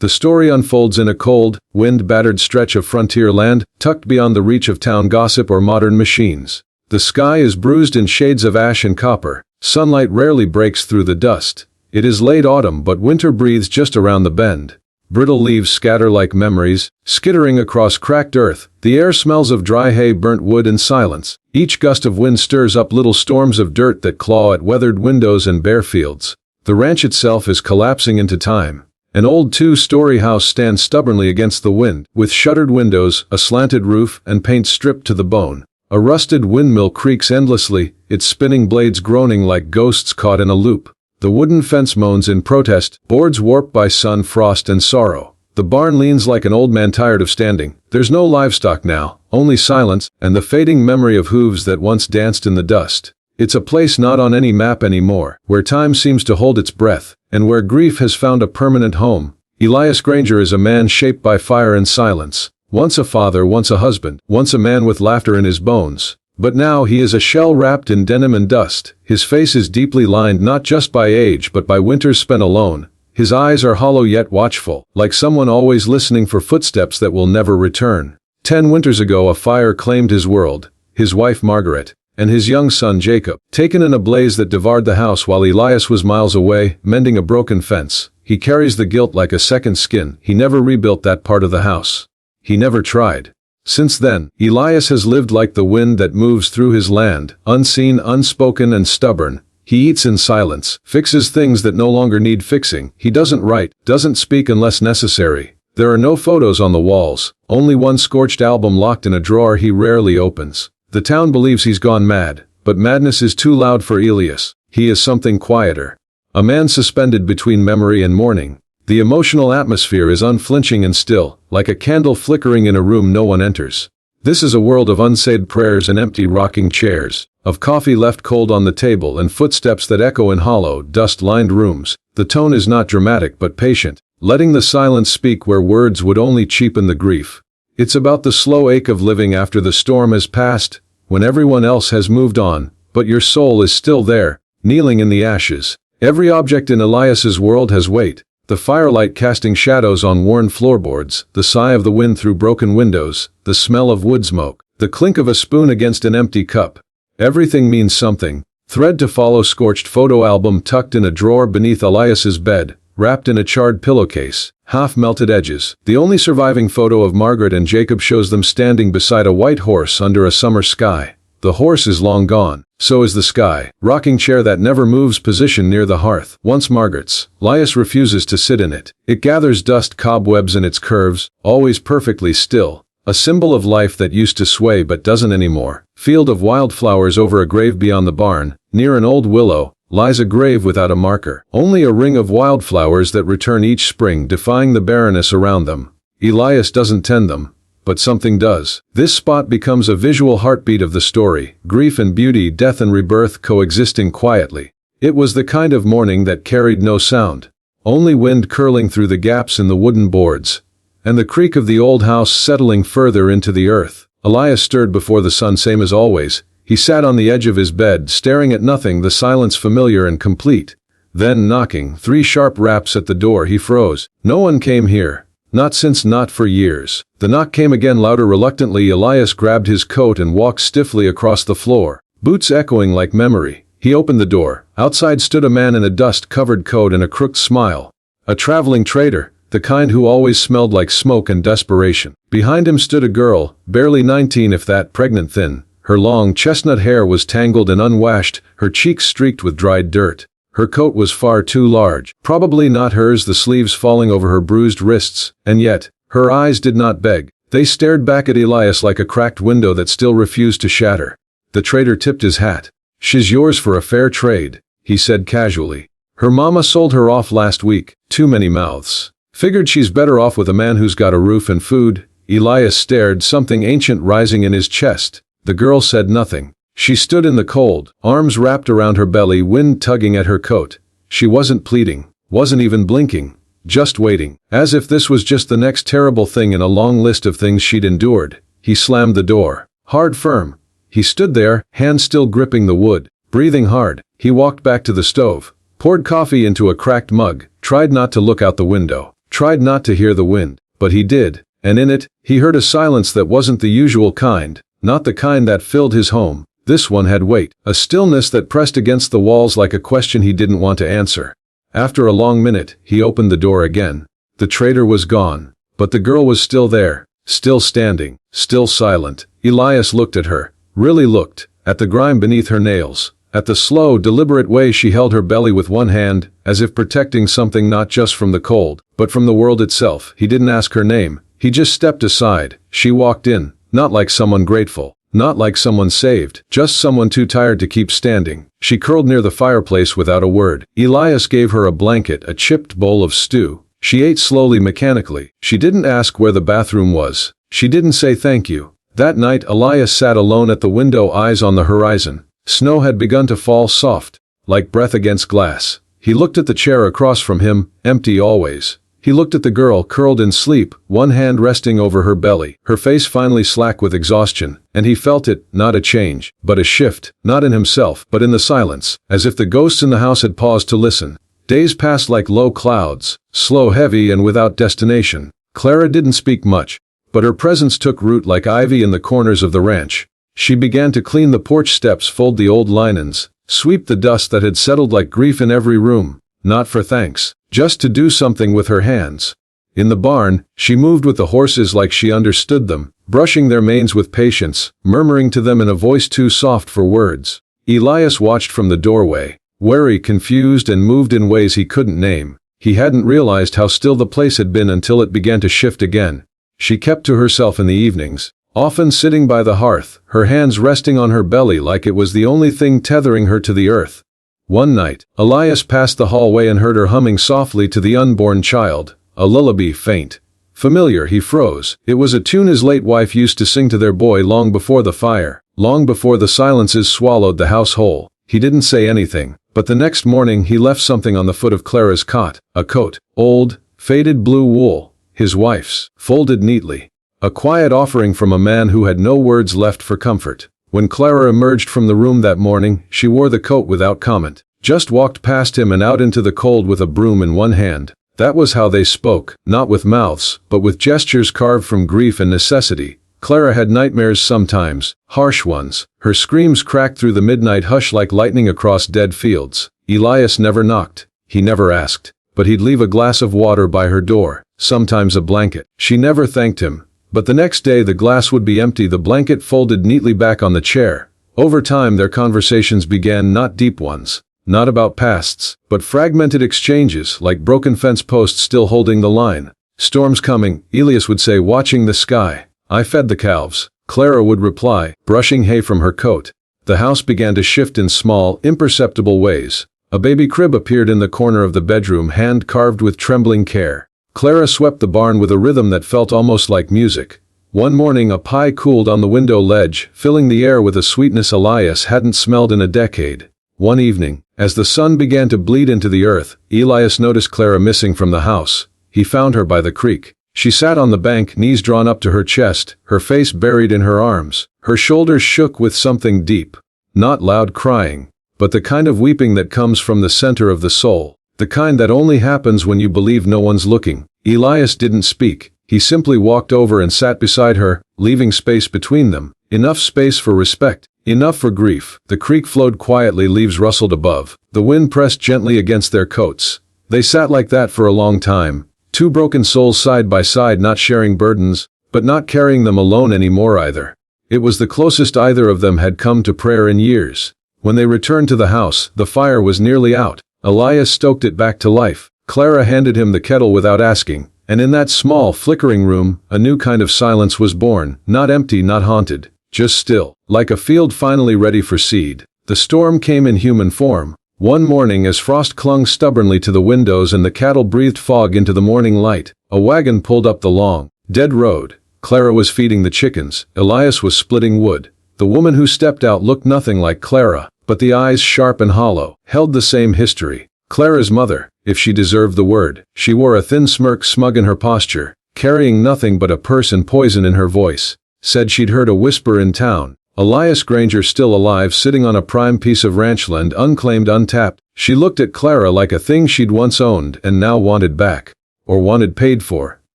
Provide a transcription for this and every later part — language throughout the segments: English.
The story unfolds in a cold, wind-battered stretch of frontier land, tucked beyond the reach of town gossip or modern machines. The sky is bruised in shades of ash and copper. Sunlight rarely breaks through the dust. It is late autumn, but winter breathes just around the bend. Brittle leaves scatter like memories, skittering across cracked earth. The air smells of dry hay, burnt wood, and silence. Each gust of wind stirs up little storms of dirt that claw at weathered windows and bare fields. The ranch itself is collapsing into time. An old two-story house stands stubbornly against the wind, with shuttered windows, a slanted roof, and paint stripped to the bone. A rusted windmill creaks endlessly, its spinning blades groaning like ghosts caught in a loop. The wooden fence moans in protest, boards warped by sun, frost, and sorrow. The barn leans like an old man tired of standing. There's no livestock now, only silence, and the fading memory of hooves that once danced in the dust. It's a place not on any map anymore, where time seems to hold its breath, and where grief has found a permanent home. Elias Granger is a man shaped by fire and silence. Once a father, once a husband, once a man with laughter in his bones. But now he is a shell wrapped in denim and dust. His face is deeply lined not just by age but by winters spent alone. His eyes are hollow yet watchful, like someone always listening for footsteps that will never return. 10 winters ago a fire claimed his world, his wife Margaret, and his young son Jacob, taken in a blaze that devoured the house while Elias was miles away, mending a broken fence. He carries the guilt like a second skin. He never rebuilt that part of the house. He never tried. Since then, Elias has lived like the wind that moves through his land, unseen, unspoken, and stubborn. He eats in silence, fixes things that no longer need fixing. He doesn't write, doesn't speak unless necessary. There are no photos on the walls, only one scorched album locked in a drawer he rarely opens. The town believes he's gone mad, but madness is too loud for Elias. He is something quieter. A man suspended between memory and mourning. The emotional atmosphere is unflinching and still, like a candle flickering in a room no one enters. This is a world of unsaid prayers and empty rocking chairs, of coffee left cold on the table and footsteps that echo in hollow, dust-lined rooms. The tone is not dramatic but patient, letting the silence speak where words would only cheapen the grief. It's about the slow ache of living after the storm has passed, when everyone else has moved on, but your soul is still there, kneeling in the ashes. Every object in Elias's world has weight. The firelight casting shadows on worn floorboards, the sigh of the wind through broken windows, the smell of wood smoke, the clink of a spoon against an empty cup. Everything means something. Thread to follow. Scorched photo album tucked in a drawer beneath Elias's bed, wrapped in a charred pillowcase, half-melted edges. The only surviving photo of Margaret and Jacob shows them standing beside a white horse under a summer sky. The horse is long gone. So is the sky. Rocking chair that never moves position near the hearth. Once Margaret's. Elias refuses to sit in it. It gathers dust, cobwebs in its curves, always perfectly still. A symbol of life that used to sway but doesn't anymore. Field of wildflowers over a grave beyond the barn. Near an old willow, lies a grave without a marker. Only a ring of wildflowers that return each spring, defying the barrenness around them. Elias doesn't tend them. But something does. This spot becomes a visual heartbeat of the story, grief and beauty, death and rebirth coexisting quietly. It was the kind of morning that carried no sound. Only wind curling through the gaps in the wooden boards, and the creak of the old house settling further into the earth. Elias stirred before the sun, same as always. He sat on the edge of his bed, staring at nothing, the silence familiar and complete. Then knocking, 3 sharp raps at the door. He froze. No one came here. Not since, not for years. The knock came again, louder, reluctantly. Elias grabbed his coat and walked stiffly across the floor, boots echoing like memory. He opened the door. Outside stood a man in a dust-covered coat and a crooked smile. A traveling trader, the kind who always smelled like smoke and desperation. Behind him stood a girl, barely 19 if that, pregnant, thin. Her long chestnut hair was tangled and unwashed, her cheeks streaked with dried dirt. Her coat was far too large, probably not hers, the sleeves falling over her bruised wrists, and yet, her eyes did not beg. They stared back at Elias like a cracked window that still refused to shatter. The trader tipped his hat. "She's yours for a fair trade," he said casually. "Her mama sold her off last week. Too many mouths. Figured she's better off with a man who's got a roof and food." Elias stared, something ancient rising in his chest. The girl said nothing. She stood in the cold, arms wrapped around her belly, wind tugging at her coat. She wasn't pleading, wasn't even blinking, just waiting, as if this was just the next terrible thing in a long list of things she'd endured. He slammed the door, hard, firm. He stood there, hands still gripping the wood, breathing hard. He walked back to the stove, poured coffee into a cracked mug, tried not to look out the window. tried not to hear the wind, but he did, and in it, he heard a silence that wasn't the usual kind, not the kind that filled his home. This one had weight, a stillness that pressed against the walls like a question he didn't want to answer. After a long minute, he opened the door again. The trader was gone, but the girl was still there, still standing, still silent. Elias looked at her, really looked, at the grime beneath her nails, at the slow, deliberate way she held her belly with one hand, as if protecting something not just from the cold, but from the world itself. He didn't ask her name, he just stepped aside. She walked in, not like someone grateful, not like someone saved, just someone too tired to keep standing. She curled near the fireplace without a word. Elias gave her a blanket, a chipped bowl of stew. She ate slowly, mechanically. She didn't ask where the bathroom was. She didn't say thank you. That night, Elias sat alone at the window, eyes on the horizon. Snow had begun to fall, soft, like breath against glass. He looked at the chair across from him, empty always. He looked at the girl curled in sleep, one hand resting over her belly, her face finally slack with exhaustion, and he felt it, not a change, but a shift, not in himself, but in the silence, as if the ghosts in the house had paused to listen. Days passed like low clouds, slow, heavy, and without destination. Clara didn't speak much, but her presence took root like ivy in the corners of the ranch. She began to clean the porch steps, fold the old linens, sweep the dust that had settled like grief in every room, not for thanks, just to do something with her hands. In the barn, she moved with the horses like she understood them, brushing their manes with patience, murmuring to them in a voice too soft for words. Elias watched from the doorway, wary, confused, and moved in ways he couldn't name. He hadn't realized how still the place had been until it began to shift again. She kept to herself in the evenings, often sitting by the hearth, her hands resting on her belly like it was the only thing tethering her to the earth. One night, Elias passed the hallway and heard her humming softly to the unborn child, a lullaby, faint, familiar. He froze. It was a tune his late wife used to sing to their boy long before the fire, long before the silences swallowed the house whole. He didn't say anything, but the next morning he left something on the foot of Clara's cot, a coat, old, faded blue wool, his wife's, folded neatly. A quiet offering from a man who had no words left for comfort. When Clara emerged from the room that morning, she wore the coat without comment, just walked past him and out into the cold with a broom in one hand. That was how they spoke, not with mouths, but with gestures carved from grief and necessity. Clara had nightmares sometimes, harsh ones. Her screams cracked through the midnight hush like lightning across dead fields. Elias never knocked. He never asked. But he'd leave a glass of water by her door, sometimes a blanket. She never thanked him. But the next day the glass would be empty, the blanket folded neatly back on the chair. Over time their conversations began, not deep ones, not about pasts, but fragmented exchanges like broken fence posts still holding the line. Storms coming, Elias would say, watching the sky. I fed the calves, Clara would reply, brushing hay from her coat. The house began to shift in small, imperceptible ways. A baby crib appeared in the corner of the bedroom, hand carved with trembling care. Clara swept the barn with a rhythm that felt almost like music. One morning a pie cooled on the window ledge, filling the air with a sweetness Elias hadn't smelled in a decade. One evening, as the sun began to bleed into the earth, Elias noticed Clara missing from the house. He found her by the creek. She sat on the bank, knees drawn up to her chest, her face buried in her arms. Her shoulders shook with something deep. Not loud crying, but the kind of weeping that comes from the center of the soul. The kind that only happens when you believe no one's looking. Elias didn't speak. He simply walked over and sat beside her, leaving space between them. Enough space for respect, enough for grief. The creek flowed quietly, leaves rustled above. The wind pressed gently against their coats. They sat like that for a long time. Two broken souls side by side, not sharing burdens, but not carrying them alone anymore either. It was the closest either of them had come to prayer in years. When they returned to the house, the fire was nearly out. Elias stoked it back to life. Clara handed him the kettle without asking, and in that small, flickering room, a new kind of silence was born, not empty, not haunted, just still, like a field finally ready for seed. The storm came in human form. One morning, as frost clung stubbornly to the windows and the cattle breathed fog into the morning light, a wagon pulled up the long, dead road. Clara was feeding the chickens. Elias was splitting wood. The woman who stepped out looked nothing like Clara, but the eyes, sharp and hollow, held the same history. Clara's mother, if she deserved the word. She wore a thin smirk, smug in her posture, carrying nothing but a purse and poison in her voice. Said she'd heard a whisper in town. Elias Granger still alive, sitting on a prime piece of ranchland, unclaimed, untapped. She looked at Clara like a thing she'd once owned and now wanted back. or wanted paid for.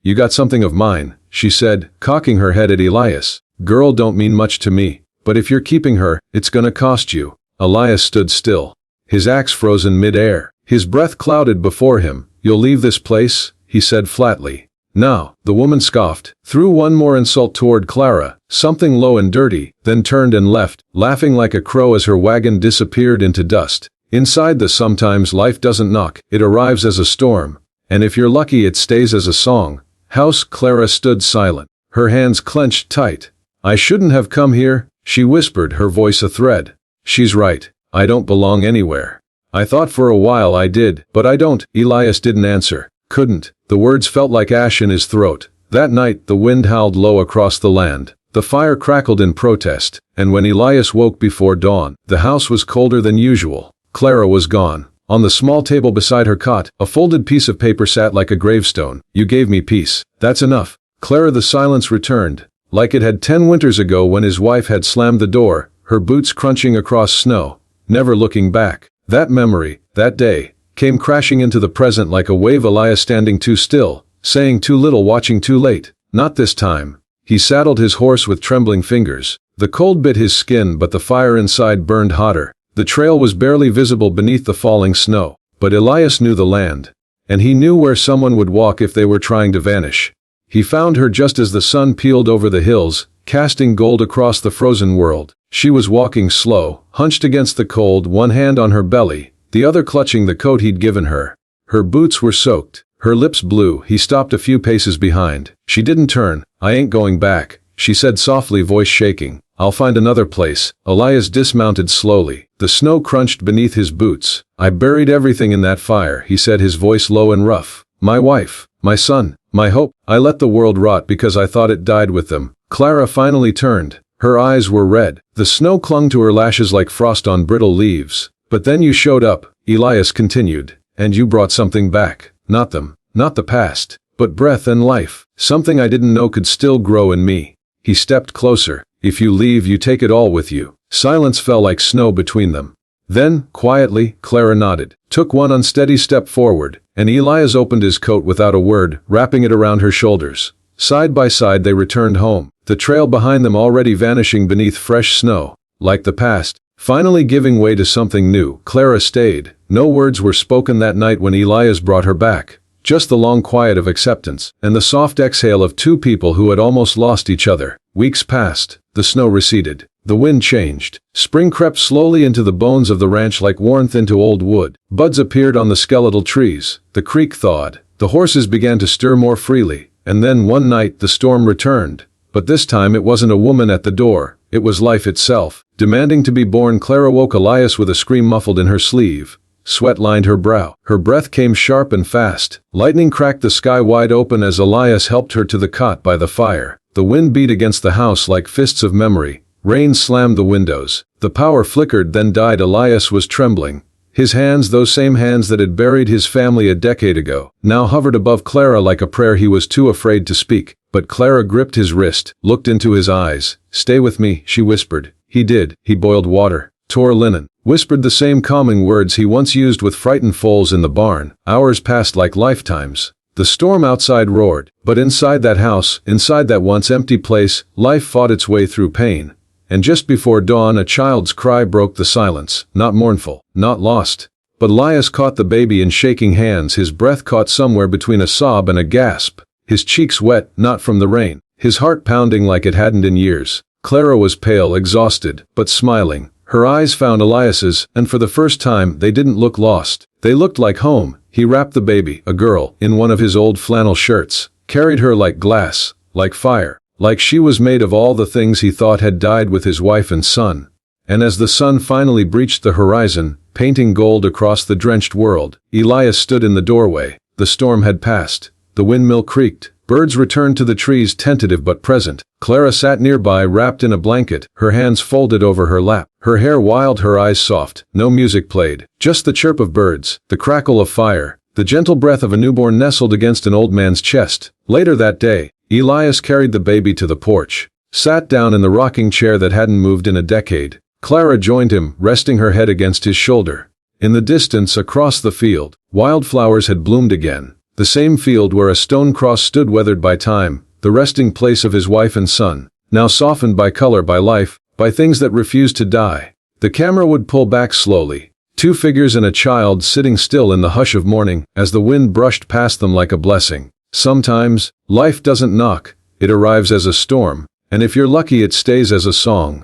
You got something of mine, she said, cocking her head at Elias. Girl don't mean much to me, but if you're keeping her, it's gonna cost you. Elias stood still, his axe frozen mid-air, his breath clouded before him. You'll leave this place? He said flatly. No, the woman scoffed, threw one more insult toward Clara, something low and dirty, then turned and left, laughing like a crow as her wagon disappeared into dust. Inside the sometimes life doesn't knock, it arrives as a storm, and if you're lucky it stays as a song. House. Clara stood silent, her hands clenched tight. I shouldn't have come here, she whispered, her voice a thread. She's right, I don't belong anywhere. I thought for a while I did, but I don't. Elias didn't answer. Couldn't. The words felt like ash in his throat. That night the wind howled low across the land. The fire crackled in protest, and when Elias woke before dawn, the house was colder than usual. Clara was gone. On the small table beside her cot, a folded piece of paper sat like a gravestone. You gave me peace. That's enough. Clara. The silence returned, like it had 10 winters ago when his wife had slammed the door, her boots crunching across snow, never looking back. That memory, that day, came crashing into the present like a wave. Elias standing too still, saying too little, watching too late. Not this time. He saddled his horse with trembling fingers. The cold bit his skin, but the fire inside burned hotter. The trail was barely visible beneath the falling snow, but Elias knew the land, and he knew where someone would walk if they were trying to vanish. He found her just as the sun peeled over the hills, casting gold across the frozen world. She was walking slow, hunched against the cold, one hand on her belly, the other clutching the coat he'd given her. Her boots were soaked, her lips blue. He stopped a few paces behind. She didn't turn. I ain't going back, she said softly, voice shaking. I'll find another place. Elias dismounted slowly. The snow crunched beneath his boots. I buried everything in that fire, he said, his voice low and rough. My wife, my son, my hope. I let the world rot because I thought it died with them. Clara finally turned. Her eyes were red. The snow clung to her lashes like frost on brittle leaves. But then you showed up, Elias continued, and you brought something back. Not them, not the past, but breath and life. Something I didn't know could still grow in me. He stepped closer. If you leave, you take it all with you. Silence fell like snow between them. Then, quietly, Clara nodded, took one unsteady step forward, and Elias opened his coat without a word, wrapping it around her shoulders. Side by side they returned home, the trail behind them already vanishing beneath fresh snow. Like the past, finally giving way to something new. Clara stayed. No words were spoken that night when Elias brought her back. Just the long quiet of acceptance, and the soft exhale of two people who had almost lost each other. Weeks passed. The snow receded. The wind changed. Spring crept slowly into the bones of the ranch like warmth into old wood. Buds appeared on the skeletal trees. The creek thawed. The horses began to stir more freely. And then one night the storm returned. But this time it wasn't a woman at the door. It was life itself, demanding to be born. Clara woke Elias with a scream muffled in her sleeve. Sweat lined her brow. Her breath came sharp and fast. Lightning cracked the sky wide open as Elias helped her to the cot by the fire. The wind beat against the house like fists of memory. Rain slammed the windows. The power flickered, then died. Elias was trembling. His hands, those same hands that had buried his family a decade ago, now hovered above Clara like a prayer he was too afraid to speak. But Clara gripped his wrist, looked into his eyes. Stay with me, she whispered. He did. He boiled water, tore linen, whispered the same calming words he once used with frightened foals in the barn. Hours passed like lifetimes. The storm outside roared, but inside that house, inside that once empty place, life fought its way through pain. And just before dawn a child's cry broke the silence, not mournful, not lost. But Elias caught the baby in shaking hands, his breath caught somewhere between a sob and a gasp. His cheeks wet, not from the rain, his heart pounding like it hadn't in years. Clara was pale, exhausted, but smiling. Her eyes found Elias's, and for the first time they didn't look lost. They looked like home. He wrapped the baby, a girl, in one of his old flannel shirts, carried her like glass, like fire, like she was made of all the things he thought had died with his wife and son. And as the sun finally breached the horizon, painting gold across the drenched world, Elias stood in the doorway. The storm had passed. The windmill creaked. Birds returned to the trees, tentative but present. Clara sat nearby, wrapped in a blanket, her hands folded over her lap, her hair wild, her eyes soft. No music played, just the chirp of birds, the crackle of fire, the gentle breath of a newborn nestled against an old man's chest. Later that day, Elias carried the baby to the porch, sat down in the rocking chair that hadn't moved in a decade. Clara joined him, resting her head against his shoulder. In the distance across the field, wildflowers had bloomed again. The same field where a stone cross stood weathered by time, the resting place of his wife and son, now softened by color, by life, by things that refused to die. The camera would pull back slowly. 2 figures and a child sitting still in the hush of morning, as the wind brushed past them like a blessing. Sometimes, life doesn't knock, it arrives as a storm, and if you're lucky it stays as a song.